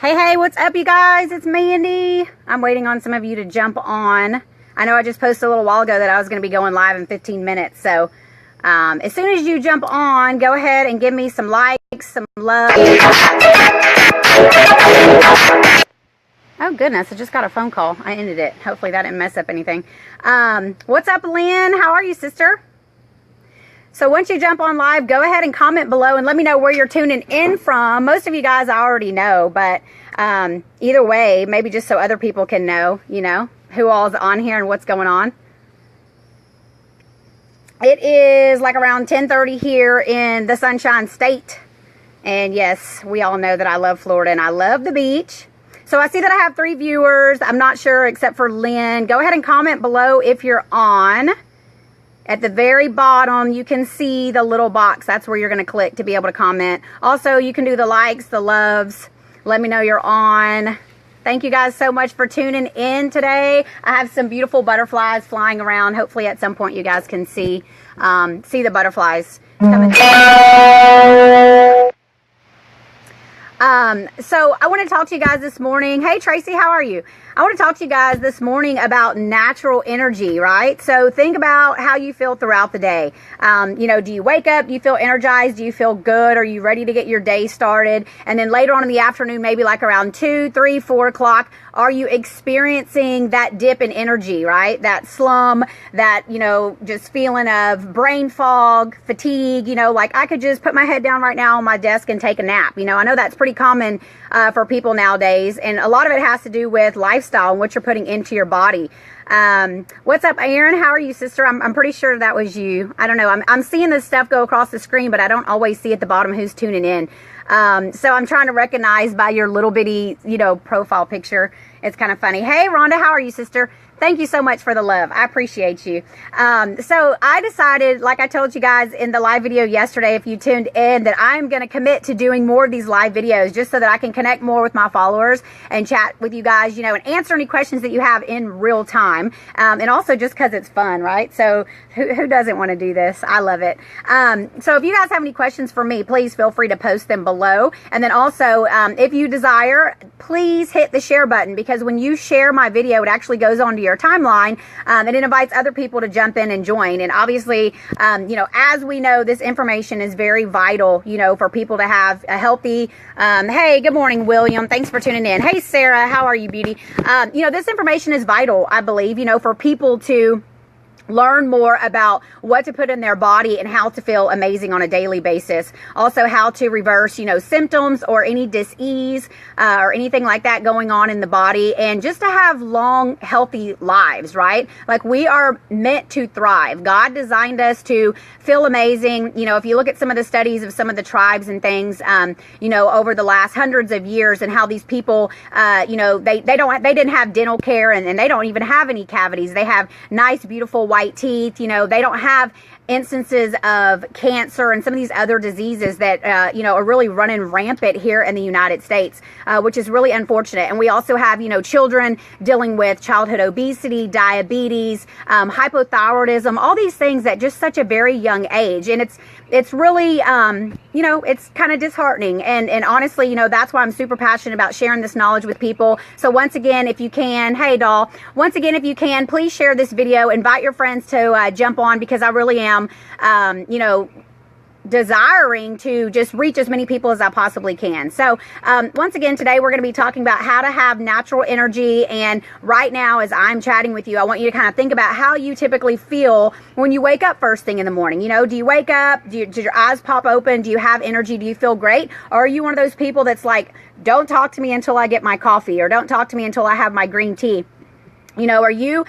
Hey, what's up, you guys? It's Mandy. I'm waiting on some of you to jump on. I know I just posted a little while ago that I was going to be going live in 15 minutes. So as soon as you jump on, go ahead and give me some likes, some love. Oh, goodness. I just got a phone call. I ended it. Hopefully that didn't mess up anything. What's up, Lynn? How are you, sister? So once you jump on live, go ahead and comment below and let me know where you're tuning in from. Most of you guys I already know, but either way, maybe just so other people can know, you know, who all's on here and what's going on. It is like around 10:30 here in the Sunshine State. And yes, we all know that I love Florida and I love the beach. So I see that I have 3 viewers. I'm not sure except for Lynn. Go ahead and comment below if you're on. At the very bottom, you can see the little box. That's where you're going to click to be able to comment. Also, you can do the likes, the loves. Let me know you're on. Thank you guys so much for tuning in today. I have some beautiful butterflies flying around. Hopefully at some point you guys can see the butterflies coming. So I want to talk to you guys this morning. Hey, Tracy, how are you? I want to talk to you guys this morning about natural energy, right? So think about how you feel throughout the day. You know, do you wake up? Do you feel energized? Do you feel good? Are you ready to get your day started? And then later on in the afternoon, maybe like around 2, 3, 4 o'clock, are you experiencing that dip in energy, right? That slum, that, you know, just feeling of brain fog, fatigue, you know, like I could just put my head down right now on my desk and take a nap. You know, I know that's pretty common for people nowadays. And a lot of it has to do with lifestyle and what you're putting into your body. What's up, Aaron? How are you, sister? I'm pretty sure that was you. I don't know. I'm seeing this stuff go across the screen, but I don't always see at the bottom who's tuning in. So I'm trying to recognize by your little bitty, you know, profile picture. It's kind of funny. Hey, Rhonda, how are you, sister? Thank you so much for the love. I appreciate you. So I decided, like I told you guys in the live video yesterday, if you tuned in, that I'm going to commit to doing more of these live videos just so that I can connect more with my followers and chat with you guys, you know, and answer any questions that you have in real time. And also just because it's fun, right? So who doesn't want to do this? I love it. So if you guys have any questions for me, please feel free to post them below. And then also, if you desire, please hit the share button, because when you share my video, it actually goes onto your timeline, and it invites other people to jump in and join. And obviously, you know, as we know, this information is very vital, you know, for people to have a healthy, hey, good morning, William. Thanks for tuning in. Hey, Sarah, how are you, beauty? You know, this information is vital, I believe, you know, for people to learn more about what to put in their body and how to feel amazing on a daily basis. Also, how to reverse, you know, symptoms or any dis-ease or anything like that going on in the body, and just to have long, healthy lives, right? Like, we are meant to thrive. God designed us to feel amazing. You know, if you look at some of the studies of some of the tribes and things, you know, over the last hundreds of years, and how these people, you know, they didn't have dental care, and they don't even have any cavities. They have nice, beautiful white teeth. You know, they don't have instances of cancer and some of these other diseases that, you know, are really running rampant here in the United States, which is really unfortunate. And we also have, you know, children dealing with childhood obesity, diabetes, hypothyroidism, all these things at just such a very young age. And it's really, you know, it's kind of disheartening. And honestly, you know, that's why I'm super passionate about sharing this knowledge with people. So once again, if you can, hey, doll, once again, if you can, please share this video, invite your friends to jump on, because I really am, you know, desiring to just reach as many people as I possibly can. So once again, today we're going to be talking about how to have natural energy. And right now, as I'm chatting with you, I want you to kind of think about how you typically feel when you wake up first thing in the morning. You know, do you wake up? Do your eyes pop open? Do you have energy? Do you feel great? Or are you one of those people that's like, don't talk to me until I get my coffee, or don't talk to me until I have my green tea? You know, are you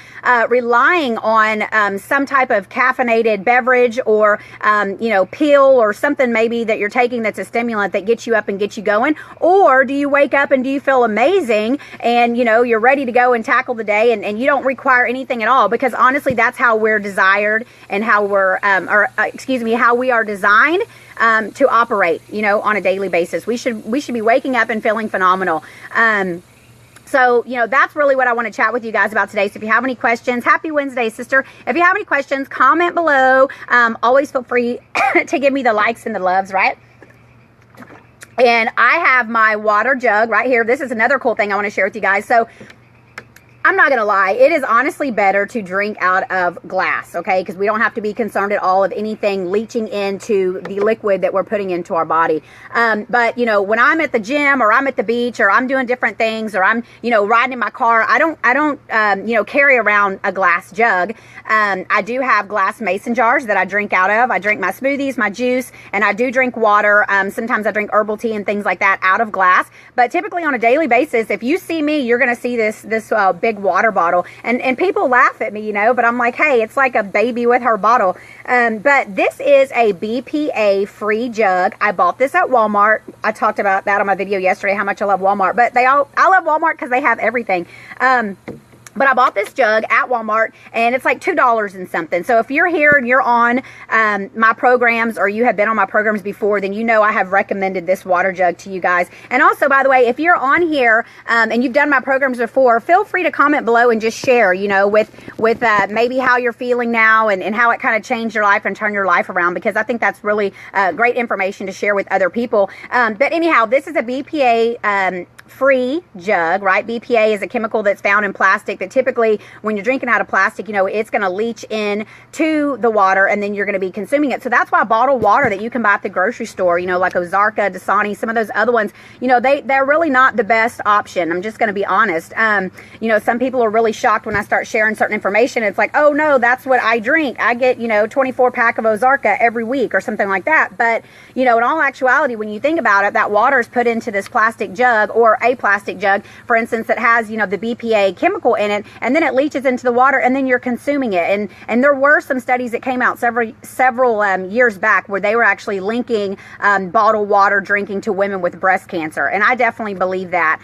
relying on some type of caffeinated beverage, or, you know, pill or something maybe that you're taking that's a stimulant that gets you up and gets you going? Or do you wake up and do you feel amazing and, you know, you're ready to go and tackle the day, and you don't require anything at all? Because honestly, that's how we're desired, and how we're, how we are designed to operate, you know, on a daily basis. We should be waking up and feeling phenomenal. So, you know, that's really what I want to chat with you guys about today. So if you have any questions, happy Wednesday, sister. If you have any questions, comment below. Always feel free to give me the likes and the loves, right? And I have my water jug right here. This is another cool thing I want to share with you guys. So I'm not going to lie, it is honestly better to drink out of glass, okay? Because we don't have to be concerned at all of anything leaching into the liquid that we're putting into our body. But, you know, when I'm at the gym or I'm at the beach or I'm doing different things or I'm, you know, riding in my car, I don't you know, carry around a glass jug. I do have glass mason jars that I drink out of. I drink my smoothies, my juice, and I do drink water. Sometimes I drink herbal tea and things like that out of glass. But typically on a daily basis, if you see me, you're going to see this big water bottle, and people laugh at me, you know, but I'm like, hey, it's like a baby with her bottle. But this is a BPA free jug. I bought this at Walmart. I talked about that on my video yesterday, how much I love Walmart, but I love Walmart because they have everything. But I bought this jug at Walmart, and it's like $2 and something. So if you're here and you're on my programs, or you have been on my programs before, then you know I have recommended this water jug to you guys. And also, by the way, if you're on here and you've done my programs before, feel free to comment below and just share, you know, with maybe how you're feeling now and how it kind of changed your life and turned your life around, because I think that's really great information to share with other people. But anyhow, this is a BPA free jug, right? BPA is a chemical that's found in plastic that typically when you're drinking out of plastic, you know, it's going to leach in to the water and then you're going to be consuming it. So that's why bottled water that you can buy at the grocery store, you know, like Ozarka, Dasani, some of those other ones, you know, they're really not the best option. I'm just going to be honest. You know, some people are really shocked when I start sharing certain information. It's like, oh no, that's what I drink. I get, you know, 24 pack of Ozarka every week or something like that. But, you know, in all actuality, when you think about it, that water is put into this plastic jug, or a plastic jug, for instance, that has, you know, the BPA chemical in it, and then it leaches into the water and then you're consuming it. And there were some studies that came out several years back where they were actually linking bottled water drinking to women with breast cancer. And I definitely believe that.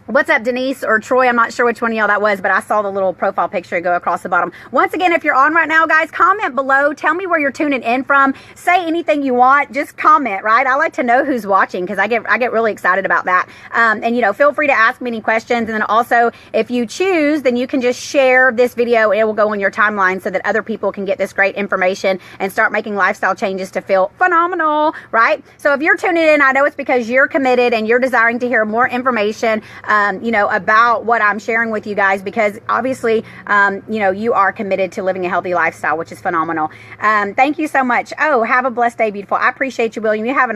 What's up, Denise or Troy? I'm not sure which one of y'all that was, but I saw the little profile picture go across the bottom. Once again, if you're on right now, guys, comment below. Tell me where you're tuning in from. Say anything you want. Just comment, right? I like to know who's watching because I get really excited about that. And, you know, feel free to ask me any questions. And then also, if you choose, then you can just share this video and it will go on your timeline so that other people can get this great information and start making lifestyle changes to feel phenomenal, right? So if you're tuning in, I know it's because you're committed and you're desiring to hear more information you know, about what I'm sharing with you guys, because obviously, you know, you are committed to living a healthy lifestyle, which is phenomenal. Thank you so much. Oh, have a blessed day, beautiful. I appreciate you, William. You have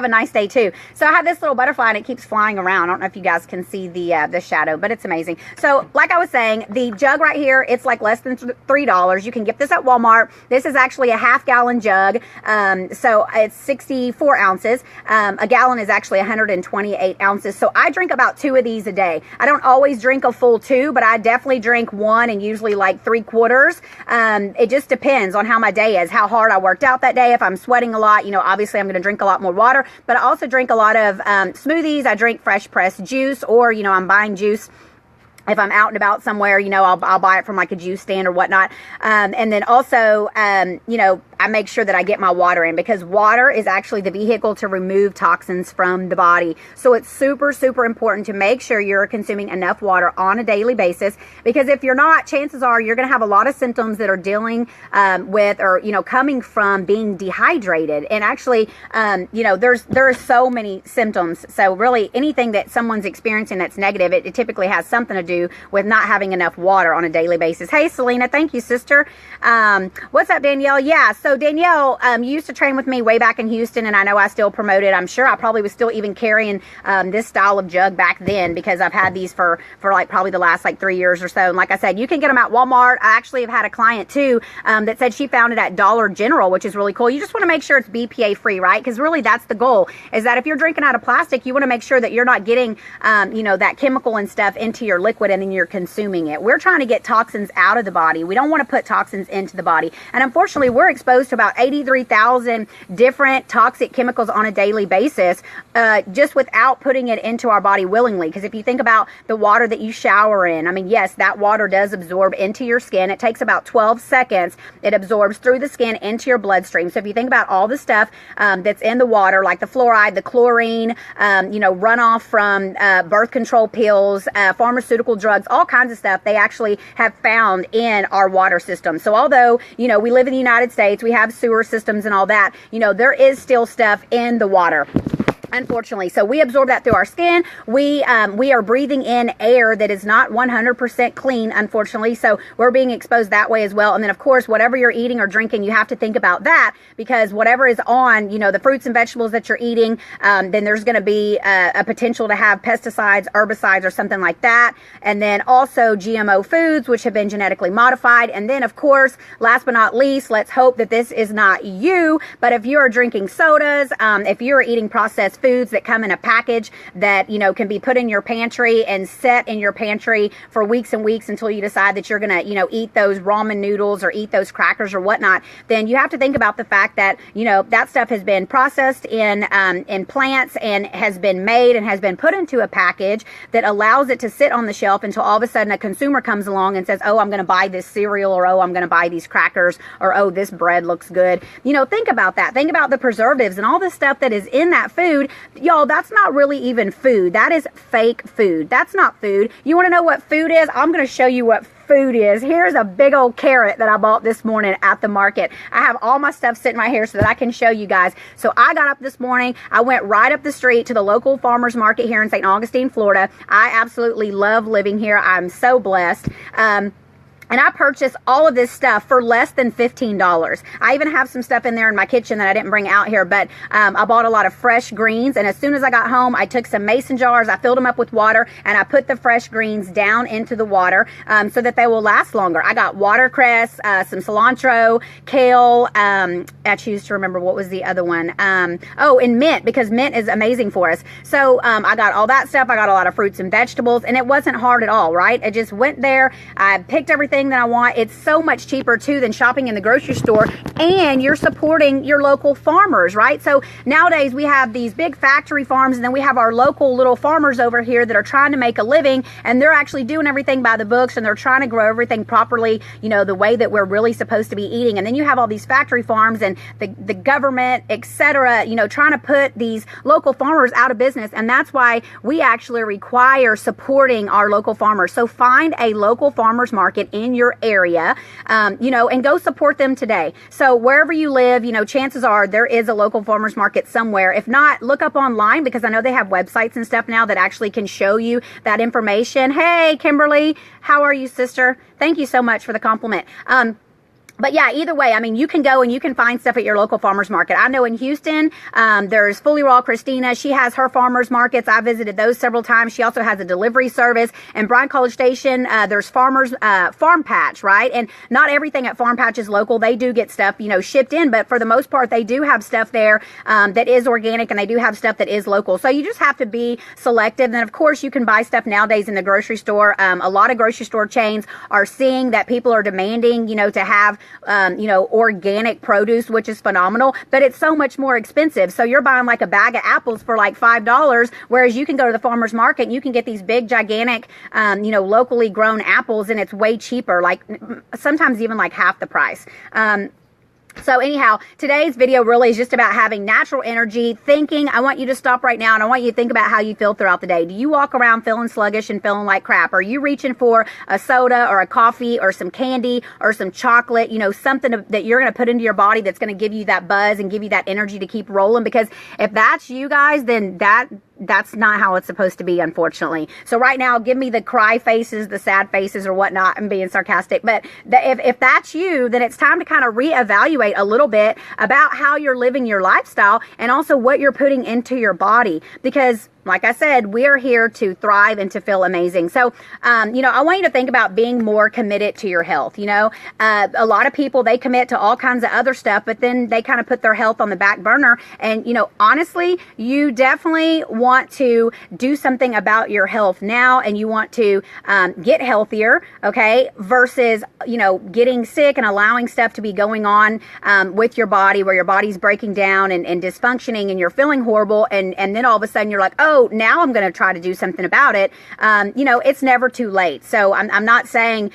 a nice day too. So I have this little butterfly and it keeps flying around. I don't know if you guys can see the shadow, but it's amazing. So like I was saying, the jug right here, it's like less than $3. You can get this at Walmart. This is actually a half-gallon jug. So it's 64 ounces. A gallon is actually 128 ounces. So I drink about 2 of these a day. I don't always drink a full 2, but I definitely drink 1 and usually like 3/4. It just depends on how my day is, how hard I worked out that day. If I'm sweating a lot, you know, obviously I'm going to drink a lot more water, but I also drink a lot of smoothies. I drink fresh pressed juice, or, you know, I'm buying juice. If I'm out and about somewhere, you know, I'll buy it from like a juice stand or whatnot. And then also, you know, I make sure that I get my water in, because water is actually the vehicle to remove toxins from the body. So it's super, super important to make sure you're consuming enough water on a daily basis, because if you're not, chances are you're going to have a lot of symptoms that are dealing with, or, you know, coming from being dehydrated. And actually, you know, there are so many symptoms. So really anything that someone's experiencing that's negative, it typically has something to do with not having enough water on a daily basis. Hey, Selena, thank you, sister. What's up, Danielle? Yeah, so Danielle used to train with me way back in Houston, and I know I still promote it. I'm sure I probably was still even carrying this style of jug back then, because I've had these for like probably the last like 3 years or so. And like I said, you can get them at Walmart. I actually have had a client too that said she found it at Dollar General, which is really cool. You just want to make sure it's BPA free, right? Because really that's the goal, is that if you're drinking out of plastic, you want to make sure that you're not getting you know, that chemical and stuff into your liquid and then you're consuming it. We're trying to get toxins out of the body. We don't want to put toxins into the body. And unfortunately, we're exposed to about 83,000 different toxic chemicals on a daily basis, just without putting it into our body willingly. Because if you think about the water that you shower in, I mean, yes, that water does absorb into your skin. It takes about 12 seconds. It absorbs through the skin into your bloodstream. So if you think about all the stuff that's in the water, like the fluoride, the chlorine, you know, runoff from birth control pills, pharmaceutical drugs, all kinds of stuff they actually have found in our water system. So although, you know, we live in the United States, we have sewer systems and all that, you know, there is still stuff in the water. unfortunately. So we absorb that through our skin. We are breathing in air that is not 100% clean, unfortunately. So we're being exposed that way as well. And then, of course, whatever you're eating or drinking, you have to think about that, because whatever is on, the fruits and vegetables that you're eating, then there's going to be a potential to have pesticides, herbicides, or something like that. And then also GMO foods, which have been genetically modified. And then, of course, last but not least, let's hope that this is not you, but if you are drinking sodas, if you're eating processed foods that come in a package that, can be put in your pantry and set in your pantry for weeks and weeks until you decide that you're going to, eat those ramen noodles or eat those crackers or whatnot, then you have to think about the fact that, that stuff has been processed in plants and has been made and has been put into a package that allows it to sit on the shelf until all of a sudden a consumer comes along and says, oh, I'm going to buy this cereal, or oh, I'm going to buy these crackers, or oh, this bread looks good. Think about that. Think about the preservatives and all the stuff that is in that food. Y'all, that's not really even food. That is fake food. That's not food. You want to know what food is? I'm going to show you what food is. Here's a big old carrot that I bought this morning at the market. I have all my stuff sitting right here so that I can show you guys. So I got up this morning. I went right up the street to the local farmers market here in St. Augustine, Florida. I absolutely love living here. I'm so blessed. And I purchased all of this stuff for less than $15. I even have some stuff in there in my kitchen that I didn't bring out here, but I bought a lot of fresh greens. And as soon as I got home, I took some mason jars, I filled them up with water, and I put the fresh greens down into the water so that they will last longer. I got watercress, some cilantro, kale. I choose to remember what was the other one. And mint, because mint is amazing for us. So I got all that stuff. I got a lot of fruits and vegetables, and it wasn't hard at all, right? I just went there. I picked everything that I want. It's so much cheaper too than shopping in the grocery store, and you're supporting your local farmers, right? So nowadays we have these big factory farms, and then we have our local little farmers over here that are trying to make a living, and they're actually doing everything by the books, and they're trying to grow everything properly, the way that we're really supposed to be eating. And then you have all these factory farms and the government, etc., trying to put these local farmers out of business. And that's why we actually require supporting our local farmers. So find a local farmers market in your area, and go support them today. So wherever you live, chances are there is a local farmers market somewhere. If not, look up online, because I know they have websites and stuff now that actually can show you that information. Hey, Kimberly, how are you, sister? Thank you so much for the compliment. But yeah, either way, I mean, you can go and you can find stuff at your local farmers market. I know in Houston, there's Fully Raw Christina. She has her farmers markets. I visited those several times. She also has a delivery service. And Bryan College Station, there's Farm Patch, right? And not everything at Farm Patch is local. They do get stuff, shipped in, but for the most part, they do have stuff there that is organic, and they do have stuff that is local. So you just have to be selective. And of course, you can buy stuff nowadays in the grocery store. A lot of grocery store chains are seeing that people are demanding, to have organic produce, which is phenomenal, but it's so much more expensive. So you're buying like a bag of apples for like $5, whereas you can go to the farmer's market and you can get these big, gigantic, locally grown apples, and it's way cheaper, like sometimes even like half the price. So anyhow, today's video really is just about having natural energy, thinking. I want you to stop right now, and I want you to think about how you feel throughout the day. Do you walk around feeling sluggish and feeling like crap? Are you reaching for a soda or a coffee or some candy or some chocolate, something that you're going to put into your body that's going to give you that buzz and give you that energy to keep rolling? Because if that's you guys, then that's not how it's supposed to be, unfortunately. So right now, give me the cry faces, the sad faces, or whatnot. I'm being sarcastic. But if that's you, then it's time to kind of reevaluate a little bit about how you're living your lifestyle, and also what you're putting into your body. Because like I said, we are here to thrive and to feel amazing. So, I want you to think about being more committed to your health. A lot of people, they commit to all kinds of other stuff, but then they kind of put their health on the back burner. And, honestly, you definitely want to do something about your health now, and you want to get healthier, okay, versus, getting sick and allowing stuff to be going on with your body, where your body's breaking down and dysfunctioning, and you're feeling horrible. And then all of a sudden you're like, oh, now I'm going to try to do something about it. It's never too late. So I'm not saying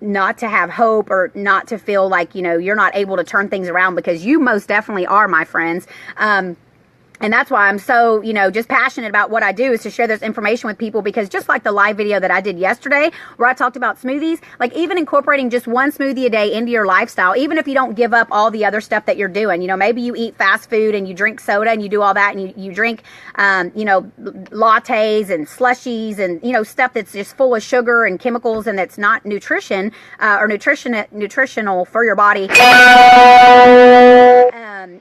not to have hope, or not to feel like, you're not able to turn things around, because you most definitely are, my friends. And that's why I'm so, just passionate about what I do, is to share this information with people, because just like the live video that I did yesterday where I talked about smoothies, like even incorporating just one smoothie a day into your lifestyle, even if you don't give up all the other stuff that you're doing, maybe you eat fast food and you drink soda and you do all that, and you drink, lattes and slushies and, stuff that's just full of sugar and chemicals and that's not nutritional for your body.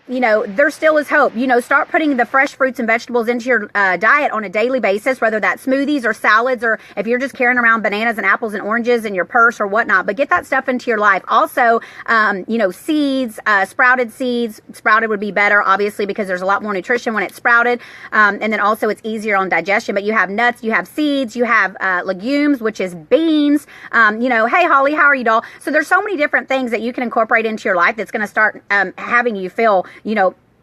There still is hope. Start putting the fresh fruits and vegetables into your diet on a daily basis, whether that's smoothies or salads, or if you're just carrying around bananas and apples and oranges in your purse or whatnot. But get that stuff into your life. Also, seeds, sprouted seeds. Sprouted would be better, obviously, because there's a lot more nutrition when it's sprouted. And then also it's easier on digestion. But you have nuts, you have seeds, you have legumes, which is beans. Hey, Holly, how are you, doll? So there's so many different things that you can incorporate into your life that's going to start having you feel,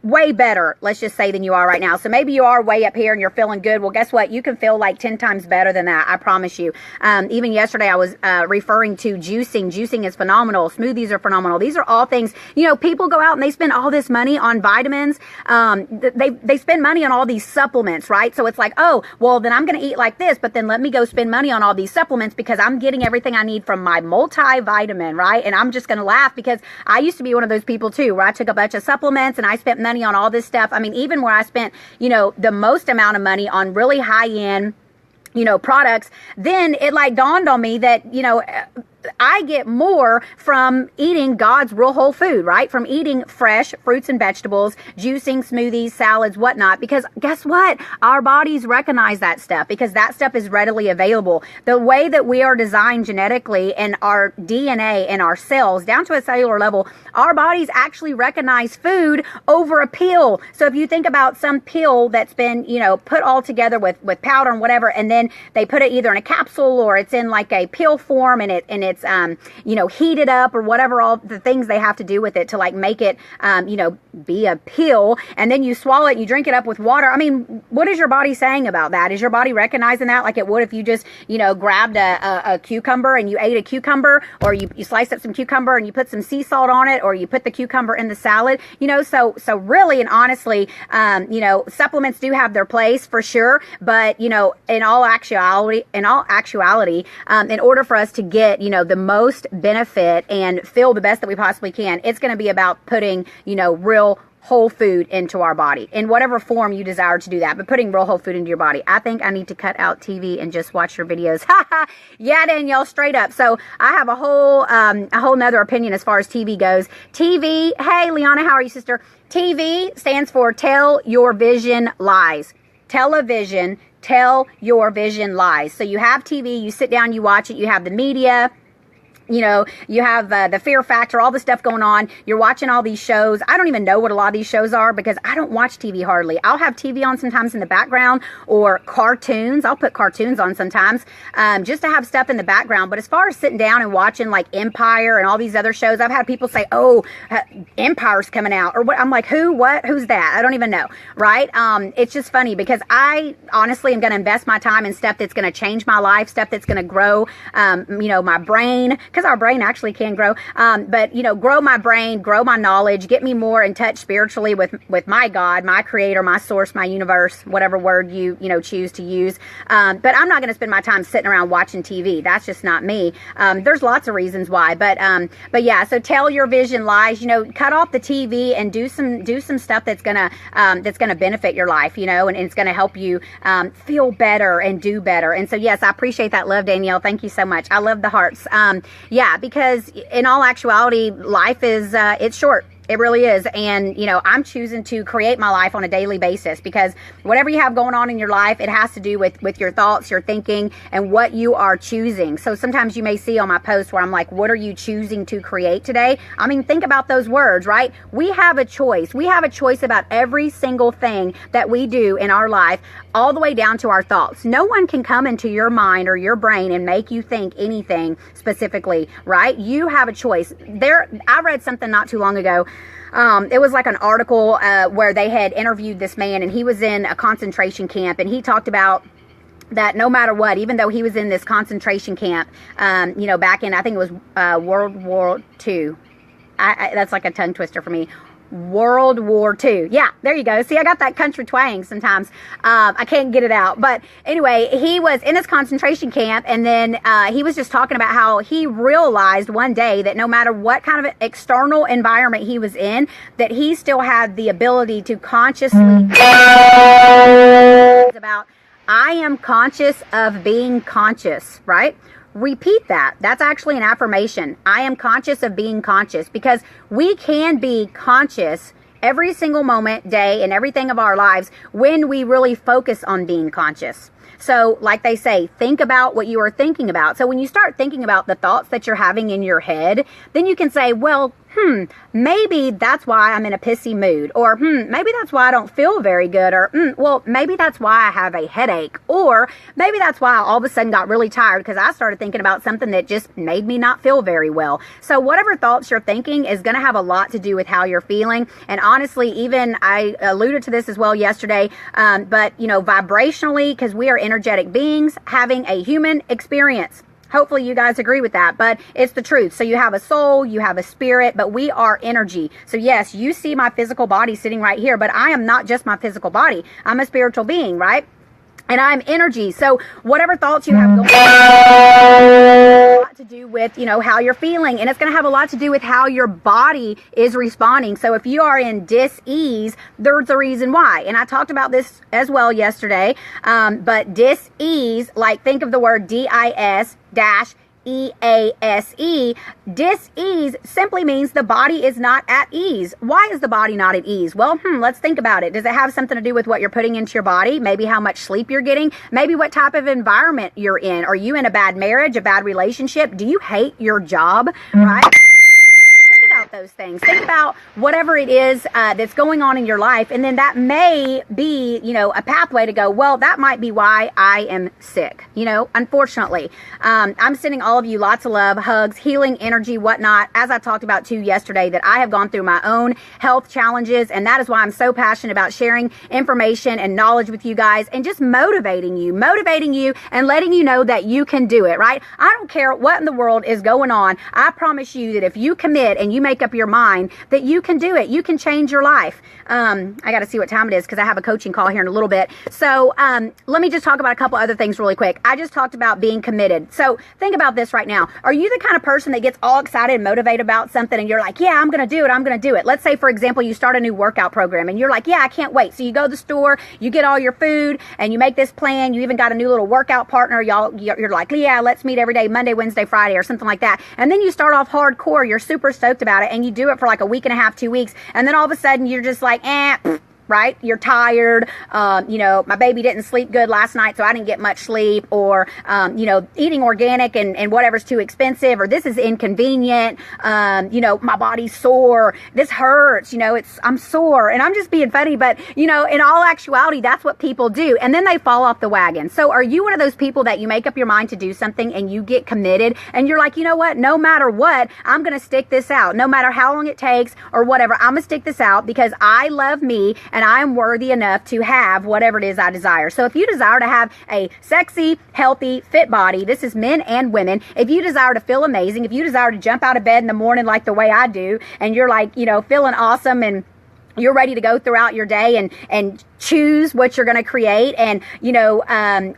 way better, let's just say, than you are right now. So maybe you are way up here and you're feeling good. Well, guess what? You can feel like 10 times better than that. I promise you. Even yesterday I was referring to juicing. Juicing is phenomenal. Smoothies are phenomenal. These are all things, people go out and they spend all this money on vitamins. They spend money on all these supplements, right? So it's like, oh, well, then I'm going to eat like this, but then let me go spend money on all these supplements because I'm getting everything I need from my multivitamin, right? And I'm just going to laugh, because I used to be one of those people too, where I took a bunch of supplements and I spent money on all this stuff. I mean, even where I spent, the most amount of money on really high end, products, then it like dawned on me that, I get more from eating God's real whole food, right? From eating fresh fruits and vegetables, juicing, smoothies, salads, whatnot. Because guess what? Our bodies recognize that stuff, because that stuff is readily available. The way that we are designed genetically, and our DNA and our cells down to a cellular level, our bodies actually recognize food over a pill. So if you think about some pill that's been, put all together with powder and whatever, and then they put it either in a capsule or it's in like a pill form, and it's heated up or whatever, all the things they have to do with it to like make it, be a pill, and then you swallow it and you drink it up with water. I mean, what is your body saying about that? Is your body recognizing that like it would if you just, grabbed a cucumber and you ate a cucumber, or you sliced up some cucumber and you put some sea salt on it, or you put the cucumber in the salad, so really and honestly, supplements do have their place for sure. But, in all actuality, in order for us to get, the most benefit and feel the best that we possibly can, it's going to be about putting, real whole food into our body in whatever form you desire to do that, but putting real whole food into your body. I think I need to cut out TV and just watch your videos. Yeah, Danielle, straight up. So I have a whole nother opinion as far as TV goes. TV, hey, Liana, how are you, sister? TV stands for Tell Your Vision Lies. Television, tell your vision lies. So you have TV, you sit down, you watch it, you have the media, you have the fear factor, all the stuff going on. You're watching all these shows. I don't even know what a lot of these shows are, because I don't watch TV hardly. I'll have TV on sometimes in the background, or cartoons. I'll put cartoons on sometimes, just to have stuff in the background. But as far as sitting down and watching like Empire and all these other shows, I've had people say, oh, Empire's coming out, or what. I'm like, who, what, who's that? I don't even know. Right. It's just funny, because I honestly am going to invest my time in stuff that's going to change my life, stuff that's going to grow, my brain, because our brain actually can grow, but grow my brain, grow my knowledge, get me more in touch spiritually with my God, my creator, my source, my universe, whatever word you choose to use. But I'm not going to spend my time sitting around watching TV. That's just not me. There's lots of reasons why, but yeah, so tell your vision lies. Cut off the TV and do some stuff that's gonna benefit your life, and it's gonna help you feel better and do better. And so yes, I appreciate that love, Danielle. Thank you so much. I love the hearts. Yeah, because in all actuality, life is, it's short. It really is. And, I'm choosing to create my life on a daily basis, because whatever you have going on in your life, it has to do with your thoughts, your thinking, and what you are choosing. So sometimes you may see on my post where I'm like, what are you choosing to create today? I mean, think about those words, right? We have a choice. We have a choice about every single thing that we do in our life, all the way down to our thoughts. No one can come into your mind or your brain and make you think anything specifically, right? You have a choice. I read something not too long ago. It was like an article where they had interviewed this man, and he was in a concentration camp, and he talked about that no matter what, even though he was in this concentration camp, back in, I think it was World War II. That's like a tongue twister for me. World War II. Yeah, there you go. See, I got that country twang sometimes. I can't get it out. But anyway, he was in his concentration camp, and then he was just talking about how he realized one day that no matter what kind of external environment he was in, that he still had the ability to consciously about, I am conscious of being conscious, right? Repeat that. That's actually an affirmation. I am conscious of being conscious, because we can be conscious every single moment, day, and everything of our lives when we really focus on being conscious. So like they say, think about what you are thinking about. So when you start thinking about the thoughts that you're having in your head, then you can say, well, maybe that's why I'm in a pissy mood, or maybe that's why I don't feel very good, or well, maybe that's why I have a headache, or maybe that's why I all of a sudden got really tired because I started thinking about something that just made me not feel very well. So whatever thoughts you're thinking is going to have a lot to do with how you're feeling. And honestly, even I alluded to this as well yesterday, but vibrationally, because we are energetic beings having a human experience. Hopefully you guys agree with that, but it's the truth. So you have a soul, you have a spirit, but we are energy. So yes, you see my physical body sitting right here, but I am not just my physical body. I'm a spiritual being, right? And I'm energy. So whatever thoughts you have going on, a lot to do with, how you're feeling. And it's going to have a lot to do with how your body is responding. So if you are in dis-ease, there's a reason why. And I talked about this as well yesterday. But dis-ease, like think of the word D-I-S dash E-A-S-E. Dis-ease simply means the body is not at ease. Why is the body not at ease? Well, let's think about it. Does it have something to do with what you're putting into your body? Maybe how much sleep you're getting? Maybe what type of environment you're in? Are you in a bad marriage, a bad relationship? Do you hate your job? Right? Those things. Think about whatever it is that's going on in your life, and then that may be, a pathway to go, well, that might be why I am sick. Unfortunately, I'm sending all of you lots of love, hugs, healing energy, whatnot. As I talked about too yesterday, that I have gone through my own health challenges, and that is why I'm so passionate about sharing information and knowledge with you guys, and just motivating you and letting you know that you can do it, right? I don't care what in the world is going on. I promise you that if you commit and you make up your mind, that you can do it. You can change your life. I got to see what time it is because I have a coaching call here in a little bit. So let me just talk about a couple other things really quick. I just talked about being committed. So think about this right now. Are you the kind of person that gets all excited and motivated about something and you're like, yeah, I'm going to do it. I'm going to do it. Let's say, for example, you start a new workout program and you're like, yeah, I can't wait. So you go to the store, you get all your food, and you make this plan. You even got a new little workout partner. You're like, yeah, let's meet every day, Monday, Wednesday, Friday, or something like that. And then you start off hardcore. You're super stoked about it, and you do it for like a week and a half, 2 weeks, and then all of a sudden you're just like, right? You're tired. My baby didn't sleep good last night, so I didn't get much sleep, or, eating organic and whatever's too expensive, or this is inconvenient. My body's sore. This hurts. I'm sore, and I'm just being funny, but in all actuality, that's what people do. And then they fall off the wagon. So are you one of those people that you make up your mind to do something and you get committed and you're like, you know what? No matter what, I'm going to stick this out. No matter how long it takes or whatever, I'm going to stick this out because I love me and I am worthy enough to have whatever it is I desire. So if you desire to have a sexy, healthy, fit body, this is men and women. If you desire to feel amazing, if you desire to jump out of bed in the morning like the way I do, and you're like, feeling awesome and you're ready to go throughout your day and choose what you're going to create and,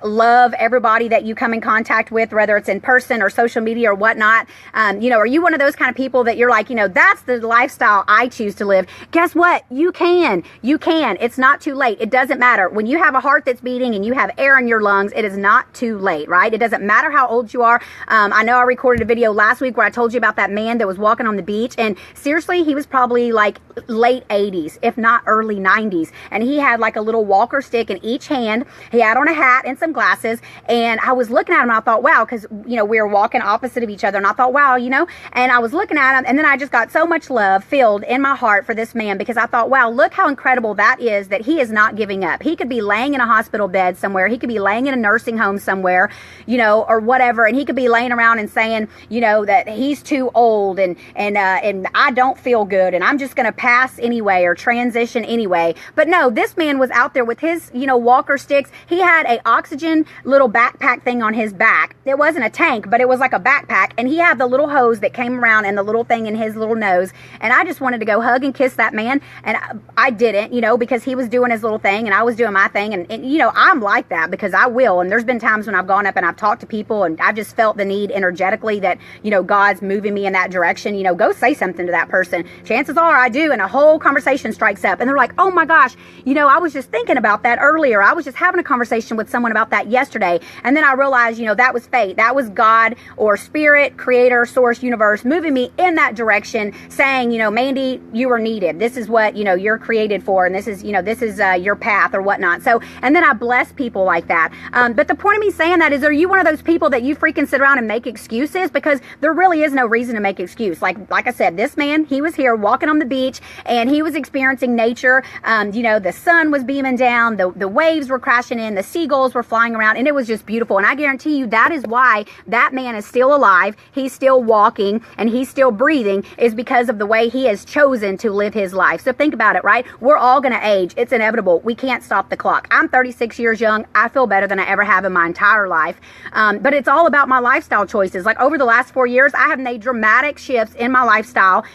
love everybody that you come in contact with, whether it's in person or social media or whatnot. Are you one of those kind of people that you're like, that's the lifestyle I choose to live? Guess what? You can. It's not too late. It doesn't matter. When you have a heart that's beating and you have air in your lungs, it is not too late, right? It doesn't matter how old you are. I know I recorded a video last week where I told you about that man that was walking on the beach, and seriously, he was probably like late 80s, if not early 90s. And he had like a little walker stick in each hand. He had on a hat and some glasses. And I was looking at him and I thought, wow, because, we were walking opposite of each other. And I thought, wow, and I was looking at him. And then I just got so much love filled in my heart for this man, because I thought, wow, look how incredible that is, that he is not giving up. He could be laying in a hospital bed somewhere. He could be laying in a nursing home somewhere, or whatever. And he could be laying around and saying, that he's too old and I don't feel good and I'm just going to pass anyway or transition anyway. But no, this man was out there with his, walker sticks. He had a oxygen little backpack thing on his back. It wasn't a tank, but it was like a backpack. And he had the little hose that came around and the little thing in his little nose. And I just wanted to go hug and kiss that man. And I didn't, because he was doing his little thing and I was doing my thing. And I'm like that because I will. And there's been times when I've gone up and I've talked to people and I've just felt the need energetically that, God's moving me in that direction. Go say something to that person. Chances are I do. And a whole conversation strikes up and they're like, oh my gosh, I was just thinking about that earlier. I was just having a conversation with someone about that yesterday. And then I realized, that was fate. That was God or spirit, creator, source, universe moving me in that direction saying, Mandy, you are needed. This is what, you're created for. And this is your path or whatnot. So, and then I bless people like that. But the point of me saying that is, are you one of those people that you freaking sit around and make excuses? Because there really is no reason to make excuse. Like I said, this man, he was here walking on the beach and he was experiencing nature. The sun was beaming down, the waves were crashing in, the seagulls were flying around, and it was just beautiful. And I guarantee you that is why that man is still alive, he's still walking, and he's still breathing, is because of the way he has chosen to live his life. So think about it, right? We're all going to age. It's inevitable. We can't stop the clock. I'm 36 years young. I feel better than I ever have in my entire life. But it's all about my lifestyle choices. Like over the last 4 years, I have made dramatic shifts in my lifestyle,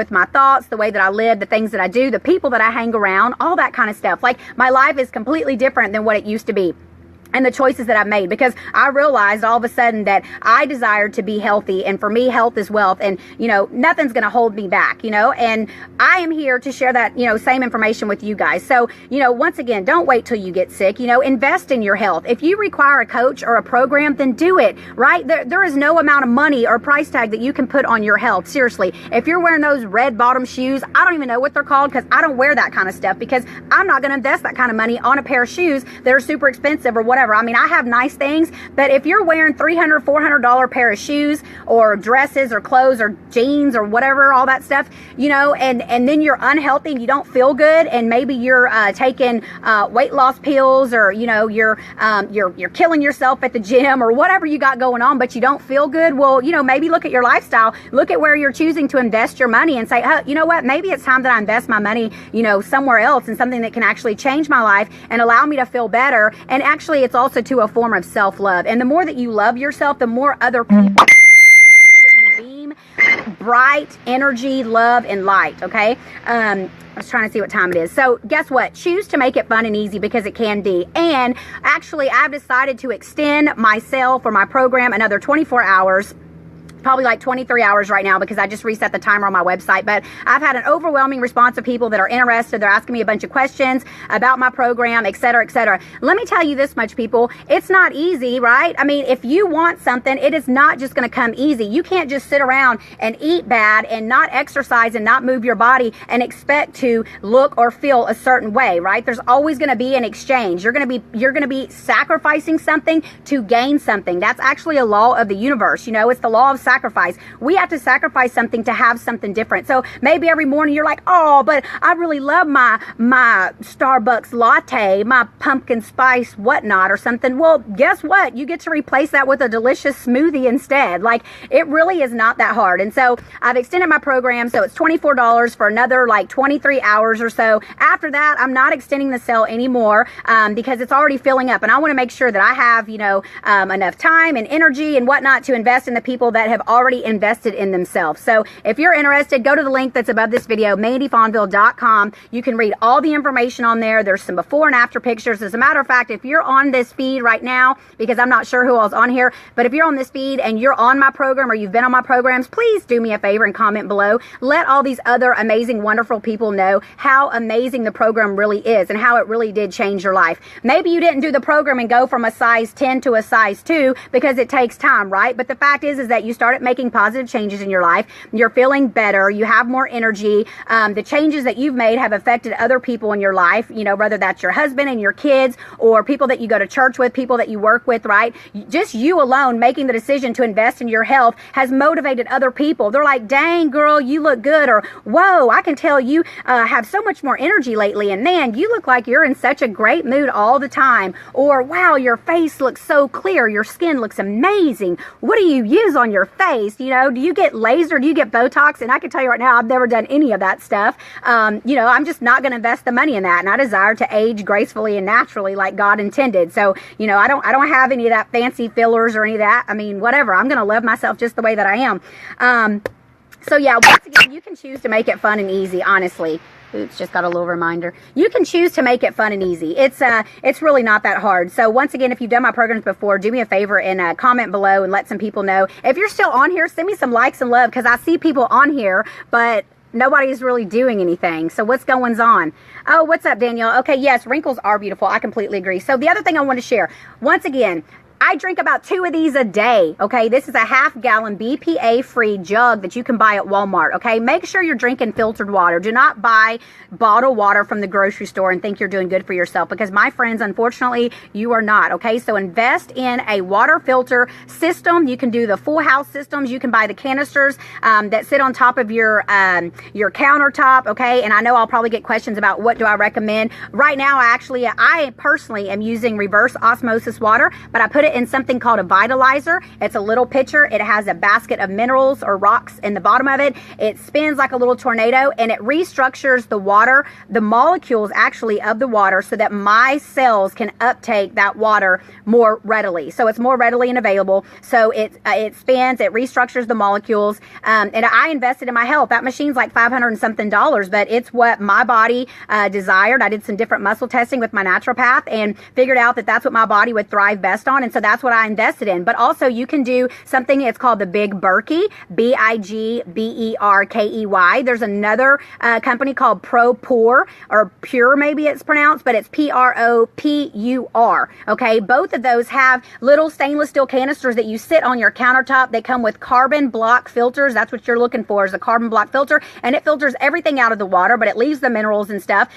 with my thoughts, the way that I live, the things that I do, the people that I hang around, all that kind of stuff. Like my life is completely different than what it used to be. And the choices that I've made, because I realized all of a sudden that I desired to be healthy, and for me, health is wealth, and nothing's going to hold me back, and I am here to share that same information with you guys. So once again, don't wait till you get sick. Invest in your health. If you require a coach or a program, then do it. Right? There is no amount of money or price tag that you can put on your health. Seriously, if you're wearing those red bottom shoes, I don't even know what they're called because I don't wear that kind of stuff, because I'm not going to invest that kind of money on a pair of shoes that are super expensive or whatever. I mean, I have nice things, but if you're wearing $300, $400 pair of shoes or dresses or clothes or jeans or whatever, all that stuff, and then you're unhealthy and you don't feel good, and maybe you're taking weight loss pills, or you're killing yourself at the gym or whatever you got going on, but you don't feel good. Well, maybe look at your lifestyle, look at where you're choosing to invest your money, and say, you know what, maybe it's time that I invest my money, somewhere else, in something that can actually change my life and allow me to feel better. And actually, it's also to a form of self-love. And the more that you love yourself, the more other people beam bright energy, love, and light. Okay. I was trying to see what time it is. So guess what? Choose to make it fun and easy, because it can be. And actually, I've decided to extend myself or my program another 24 hours. Probably like 23 hours right now, because I just reset the timer on my website. But I've had an overwhelming response of people that are interested. They're asking me a bunch of questions about my program, et cetera, et cetera. Let me tell you this much, people. It's not easy, right? I mean, if you want something, it is not just going to come easy. You can't just sit around and eat bad and not exercise and not move your body and expect to look or feel a certain way, right? There's always going to be an exchange. You're going to be sacrificing something to gain something. That's actually a law of the universe. It's the law of sacrifice. We have to sacrifice something to have something different. So maybe every morning you're like, oh, but I really love my Starbucks latte, my pumpkin spice whatnot or something. Well, guess what? You get to replace that with a delicious smoothie instead. Like, it really is not that hard. And so I've extended my program, so it's $24 for another like 23 hours or so. After that, I'm not extending the sale anymore because it's already filling up, and I want to make sure that I have enough time and energy and whatnot to invest in the people that have already invested in themselves. So if you're interested, go to the link that's above this video, MandyFonville.com. You can read all the information on there. There's some before and after pictures. As a matter of fact, if you're on this feed right now, because I'm not sure who else on here, but if you're on this feed and you're on my program or you've been on my programs, please do me a favor and comment below. Let all these other amazing, wonderful people know how amazing the program really is and how it really did change your life. Maybe you didn't do the program and go from a size 10 to a size 2 because it takes time, right? But the fact is that you started making positive changes in your life. You're feeling better. You have more energy. The changes that you've made have affected other people in your life, whether that's your husband and your kids or people that you go to church with, people that you work with, right? Just you alone making the decision to invest in your health has motivated other people. They're like, dang, girl, you look good. Or, whoa, I can tell you have so much more energy lately. And man, you look like you're in such a great mood all the time. Or, wow, your face looks so clear. Your skin looks amazing. What do you use on your face? face? You know, do you get laser? Do you get Botox? And I can tell you right now, I've never done any of that stuff. You know, I'm just not going to invest the money in that. And I desire to age gracefully and naturally like God intended. So, you know, I don't have any of that fancy fillers or any of that. I mean, whatever. I'm going to love myself just the way that I am. So yeah, once again, you can choose to make it fun and easy, honestly. Oops, just got a little reminder. You can choose to make it fun and easy. It's really not that hard. So once again, if you've done my programs before, do me a favor and comment below and let some people know. If you're still on here, send me some likes and love, because I see people on here, but nobody's really doing anything. So what's going on? Oh, what's up, Danielle? Okay, yes, wrinkles are beautiful. I completely agree. So the other thing I want to share, once again, I drink about 2 of these a day, okay? This is a half-gallon BPA-free jug that you can buy at Walmart, okay? Make sure you're drinking filtered water. Do not buy bottled water from the grocery store and think you're doing good for yourself, because my friends, unfortunately, you are not, okay? So invest in a water filter system. You can do the full house systems. You can buy the canisters that sit on top of your countertop, okay? And I know I'll probably get questions about what do I recommend. Right now, I personally am using reverse osmosis water, but I put it in something called a vitalizer. It's a little pitcher. It has a basket of minerals or rocks in the bottom of it. It spins like a little tornado, and it restructures the water, the molecules actually of the water, so that my cells can uptake that water more readily. So it's more readily and available. So it spins, it restructures the molecules. And I invested in my health. That machine's like $500 and something, but it's what my body desired. I did some different muscle testing with my naturopath and figured out that that's what my body would thrive best on. And so that's what I invested in. But also you can do something, it's called the Big Berkey, BIGBERKEY. There's another company called ProPur, or Pure maybe it's pronounced, but it's PROPUR. Okay, both of those have little stainless steel canisters that you sit on your countertop. They come with carbon block filters. That's what you're looking for, is a carbon block filter, and it filters everything out of the water, but it leaves the minerals and stuff.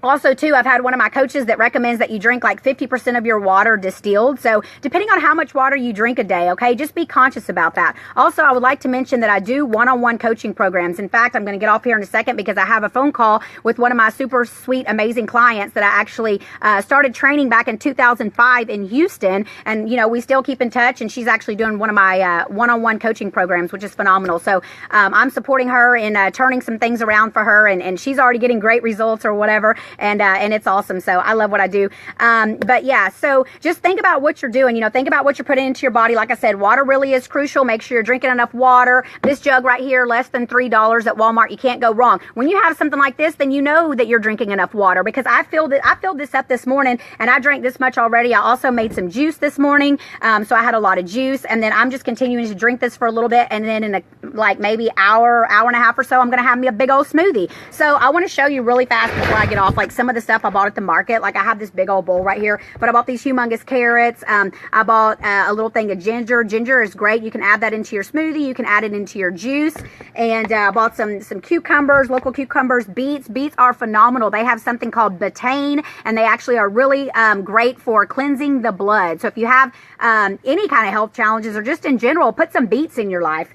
Also, too, I've had one of my coaches that recommends that you drink like 50% of your water distilled. So depending on how much water you drink a day, okay, just be conscious about that. Also, I would like to mention that I do one-on-one coaching programs. In fact, I'm going to get off here in a second because I have a phone call with one of my super sweet, amazing clients that I actually started training back in 2005 in Houston. And, you know, we still keep in touch, and she's actually doing one of my one-on-one coaching programs, which is phenomenal. So I'm supporting her in turning some things around for her, and she's already getting great results or whatever. And it's awesome. So I love what I do. But yeah, so just think about what you're doing. You know, think about what you're putting into your body. Like I said, water really is crucial. Make sure you're drinking enough water. This jug right here, less than $3 at Walmart. You can't go wrong. When you have something like this, then you know that you're drinking enough water, because I filled this up this morning and I drank this much already. I also made some juice this morning. So I had a lot of juice, and then I'm just continuing to drink this for a little bit. And then in like maybe hour and a half or so, I'm going to have me a big old smoothie. So I want to show you really fast before I get off, like some of the stuff I bought at the market. Like I have this big old bowl right here, but I bought these humongous carrots. I bought a little thing of ginger. Ginger is great. You can add that into your smoothie. You can add it into your juice. And I bought some cucumbers, local cucumbers. Beets are phenomenal. They have something called betaine, and they actually are really great for cleansing the blood. So if you have any kind of health challenges, or just in general, put some beets in your life.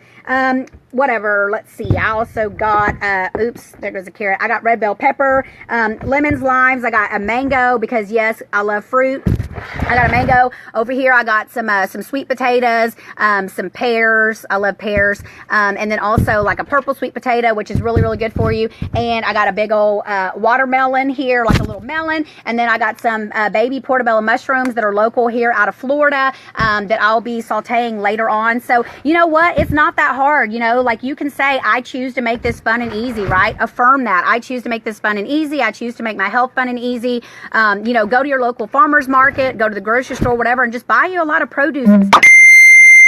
Whatever, let's see. I also got, oops, there goes a carrot. I got red bell pepper, lemons, limes. I got a mango, because yes, I love fruit. I got a mango. Over here, I got some sweet potatoes, some pears. I love pears. And then also like a purple sweet potato, which is really, really good for you. And I got a big old watermelon here, like a little melon. And then I got some baby portobello mushrooms that are local here out of Florida, that I'll be sauteing later on. So you know what? It's not that hard. You know, like you can say, I choose to make this fun and easy, right? Affirm that. I choose to make this fun and easy. I choose to make my health fun and easy. You know, go to your local farmer's market, go to the grocery store, whatever, and just buy you a lot of produce and stuff.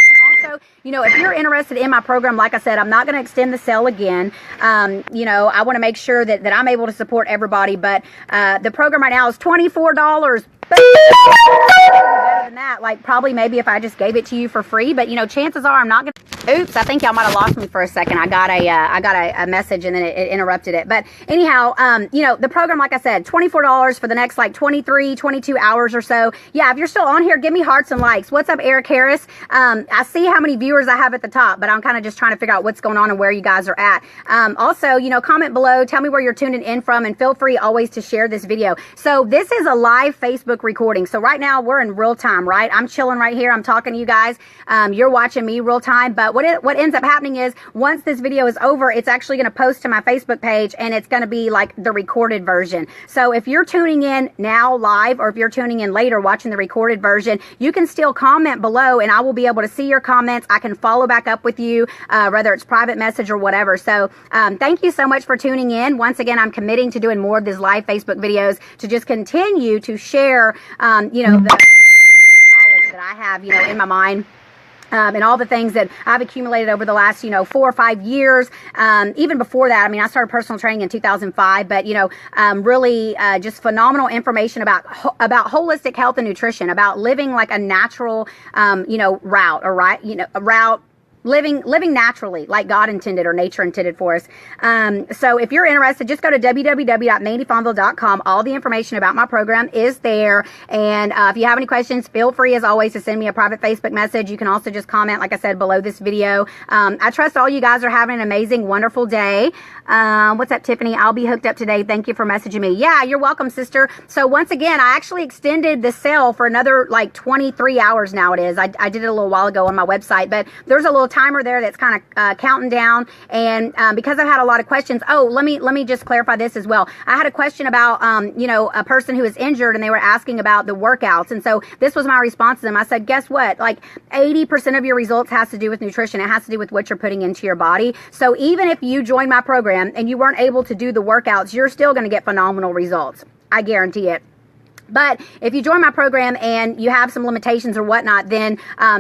And also, you know, if you're interested in my program, like I said, I'm not going to extend the sale again. You know, I want to make sure that I'm able to support everybody, but the program right now is $24. Better than that, like probably maybe if I just gave it to you for free, but you know, chances are I'm not going to Oops, I think y'all might have lost me for a second. I got a message and then it interrupted it. But anyhow, you know, the program, like I said, $24 for the next like 23, 22 hours or so. Yeah, if you're still on here, give me hearts and likes. What's up, Eric Harris? I see how many viewers I have at the top, but I'm kind of just trying to figure out what's going on and where you guys are at. Also, you know, comment below, tell me where you're tuning in from, and feel free always to share this video. So this is a live Facebook recording. So right now we're in real time, right? I'm chilling right here. I'm talking to you guys. You're watching me real time, but what ends up happening is once this video is over, it's actually going to post to my Facebook page, and it's going to be like the recorded version. So if you're tuning in now live, or if you're tuning in later watching the recorded version, you can still comment below and I will be able to see your comments. I can follow back up with you, whether it's private message or whatever. So thank you so much for tuning in. Once again, I'm committing to doing more of these live Facebook videos to just continue to share, you know, the knowledge that I have, you know, in my mind. And all the things that I've accumulated over the last, you know, 4 or 5 years. Even before that, I mean, I started personal training in 2005, but, you know, really just phenomenal information about holistic health and nutrition, about living like a natural, you know, route, living naturally like God intended or nature intended for us. So if you're interested, just go to www.mandyfonville.com. All the information about my program is there. And if you have any questions, feel free as always to send me a private Facebook message. You can also just comment, like I said, below this video. I trust all you guys are having an amazing, wonderful day. What's up, Tiffany? I'll be hooked up today. Thank you for messaging me. Yeah, you're welcome, sister. So once again, I actually extended the sale for another like 23 hours now it is. I did it a little while ago on my website, but there's a little timer there that's kind of counting down. And because I've had a lot of questions, let me just clarify this as well. I had a question about you know, a person who is injured, and they were asking about the workouts. And so this was my response to them. I said, guess what? Like 80% of your results has to do with nutrition. It has to do with what you're putting into your body. So even if you join my program and you weren't able to do the workouts, you're still going to get phenomenal results. I guarantee it. But if you join my program and you have some limitations or whatnot, then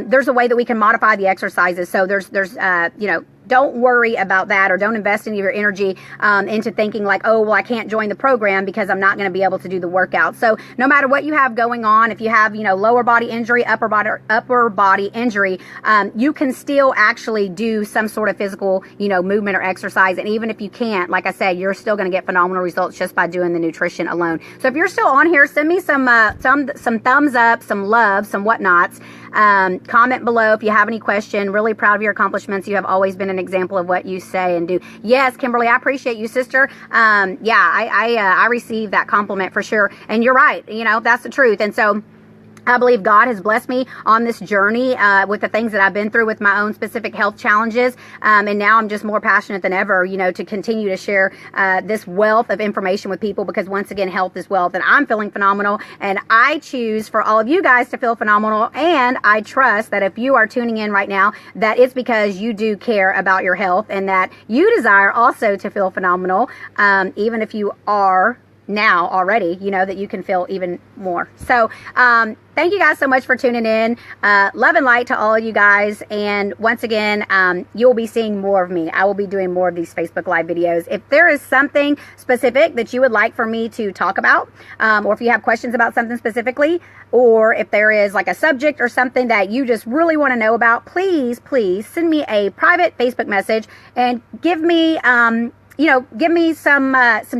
there's a way that we can modify the exercises. So there's you know, don't worry about that, or don't invest any of your energy into thinking like, oh, well, I can't join the program because I'm not going to be able to do the workout. So no matter what you have going on, if you have, you know, lower body injury, upper body injury, you can still actually do some sort of physical, you know, movement or exercise. And even if you can't, like I said, you're still going to get phenomenal results just by doing the nutrition alone. So if you're still on here, send me some thumbs up, some love, some whatnots. Comment below if you have any question. Really proud of your accomplishments. You have always been an example of what you say and do. Yes, Kimberly, I appreciate you, sister. Yeah, I received that compliment for sure. And you're right. You know, that's the truth. And so I believe God has blessed me on this journey with the things that I've been through with my own specific health challenges. And now I'm just more passionate than ever, you know, to continue to share this wealth of information with people, because once again, health is wealth, and I'm feeling phenomenal. And I choose for all of you guys to feel phenomenal. And I trust that if you are tuning in right now, that it's because you do care about your health, and that you desire also to feel phenomenal, even if you are now already, you know, that you can feel even more. So thank you guys so much for tuning in. Love and light to all of you guys. And once again, you'll be seeing more of me. I will be doing more of these Facebook Live videos. If there is something specific that you would like for me to talk about, or if you have questions about something specifically, or if there is like a subject or something that you just really want to know about, please send me a private Facebook message and give me you know, give me some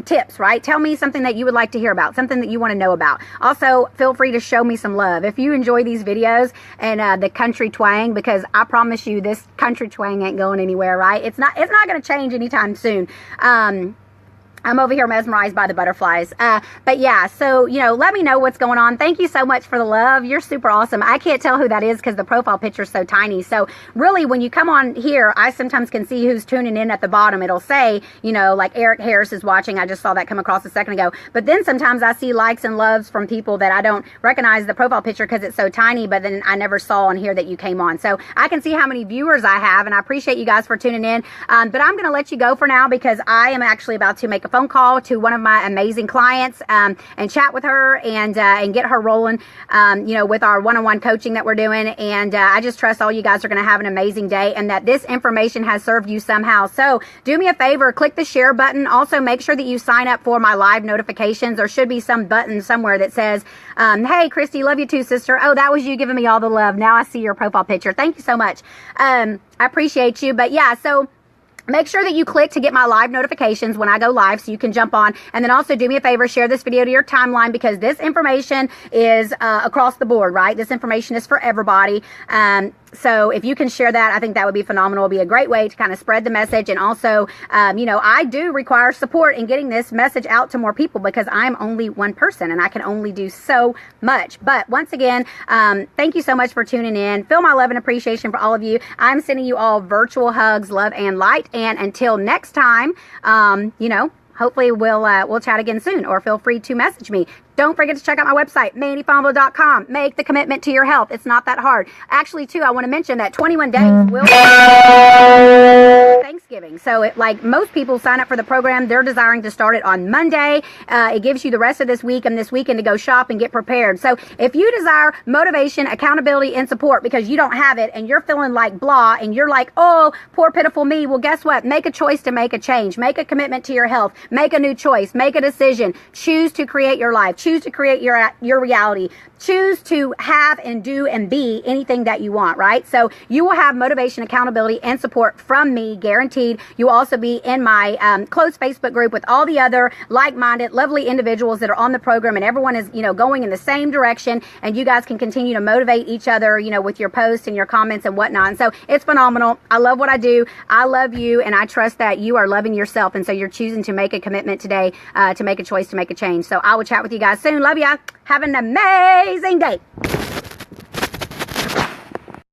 tips, right? Tell me something that you would like to hear about, something that you want to know about. Also, feel free to show me some love. If you enjoy these videos and the country twang, because I promise you this country twang ain't going anywhere, right? It's not going to change anytime soon. I'm over here mesmerized by the butterflies. But yeah, so, you know, let me know what's going on. Thank you so much for the love. You're super awesome. I can't tell who that is because the profile picture is so tiny. So really, when you come on here, I sometimes can see who's tuning in at the bottom. It'll say, you know, like Eric Harris is watching. I just saw that come across a second ago. But then sometimes I see likes and loves from people that I don't recognize the profile picture because it's so tiny, but then I never saw on here that you came on. So I can see how many viewers I have, and I appreciate you guys for tuning in. But I'm going to let you go for now because I am actually about to make a a phone call to one of my amazing clients and chat with her and get her rolling, with our one-on-one coaching that we're doing. And I just trust all you guys are going to have an amazing day and that this information has served you somehow. So do me a favor, click the share button. Also, make sure that you sign up for my live notifications. There should be some button somewhere that says, hey, Christy, love you too, sister. Oh, that was you giving me all the love. Now I see your profile picture. Thank you so much. I appreciate you. But yeah, so make sure that you click to get my live notifications when I go live so you can jump on. And then also do me a favor, share this video to your timeline because this information is across the board, right? This information is for everybody. So if you can share that, I think that would be phenomenal. It'll be a great way to kind of spread the message. And also, I do require support in getting this message out to more people because I'm only one person and I can only do so much. But once again, thank you so much for tuning in. Feel my love and appreciation for all of you. I'm sending you all virtual hugs, love, and light. And until next time, hopefully we'll chat again soon, or feel free to message me. Don't forget to check out my website, MandyFonville.com. Make the commitment to your health. It's not that hard. Actually, too, I want to mention that 21 days will be Thanksgiving. So, like most people sign up for the program, they're desiring to start it on Monday. It gives you the rest of this week and this weekend to go shop and get prepared. So, if you desire motivation, accountability, and support because you don't have it and you're feeling like blah and you're like, oh, poor pitiful me. Well, guess what? Make a choice to make a change. Make a commitment to your health. Make a new choice. Make a decision. Choose to create your life. Choose to create your reality. Choose to have and do and be anything that you want, right? So you will have motivation, accountability, and support from me, guaranteed. You'll also be in my closed Facebook group with all the other like-minded, lovely individuals that are on the program, and everyone is, going in the same direction, and you guys can continue to motivate each other, with your posts and your comments and whatnot. And so it's phenomenal. I love what I do. I love you, and I trust that you are loving yourself, and so you're choosing to make a commitment today to make a choice to make a change. So I will chat with you guys soon. Love ya. Have an amazing day.